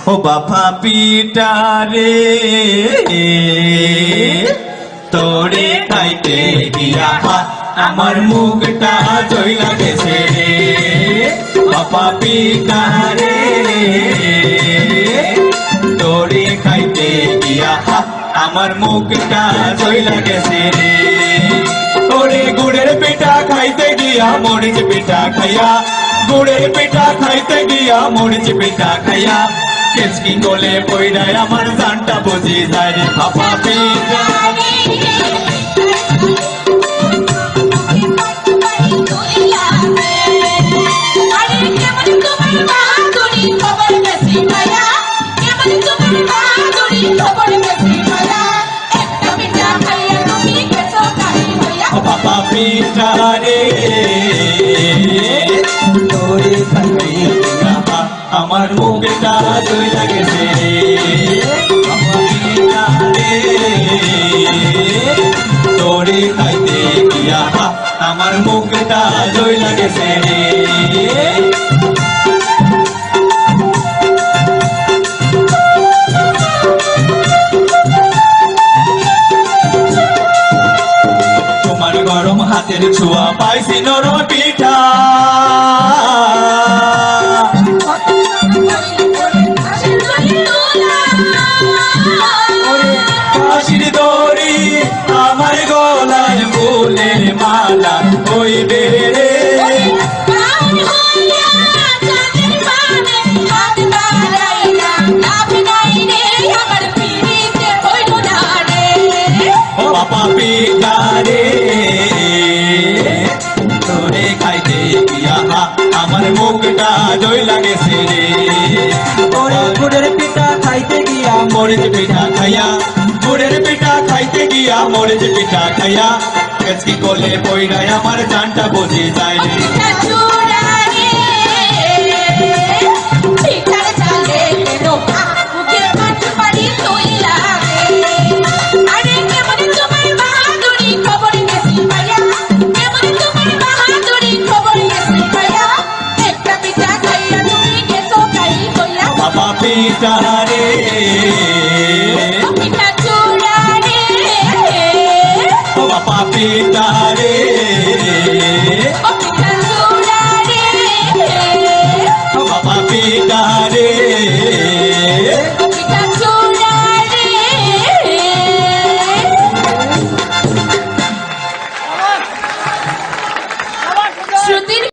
ও বাবা পিটারে তোরে খাইতে গিয়া আমার মুখটা জইলা গেছে রে বাবা পিটারে তোরে খাইতে গিয়া আমার মুখটা জইলা গেছে রে ওরে গুড়ের পিঠা খাইতে গিয়া মরিচ পিঠা খাইয়া গুড়ের পিঠা খাইতে গিয়া মরিচ পিঠা খাইয়া কেচকি কোলে পইড়ায় আমার জানটা বুঝি যায় রে বাবা পিঠা বাবা পিঠা রে তোরে খাইতে গিয়া আমার মুখটা জইলা গেছে বাবা পিঠা রে তোরে খাইতে গিয়া আমার মুখটা জইলা গেছে রে গরম হাতের ছোঁয়া পাইছি নরম পিঠা হাসির দড়ি আমার গলায় ফুলের মালা হইবে রে ও বাবা পিঠা রে তোরে খাইতে গিয়া আমার মুখটা জইলা গেছে রে ওরে গুড়ের পিঠা খাইতে গিয়া মরিচ পিঠা খাইয়া গুড়ের পিঠা খাইতে গিয়া মরিচ পিঠা খাইয়া কেচকি কোলে পইড়ায় আমার জানটা বুঝি যায় রে বাবা পিঠা রে ও বাবা পিঠা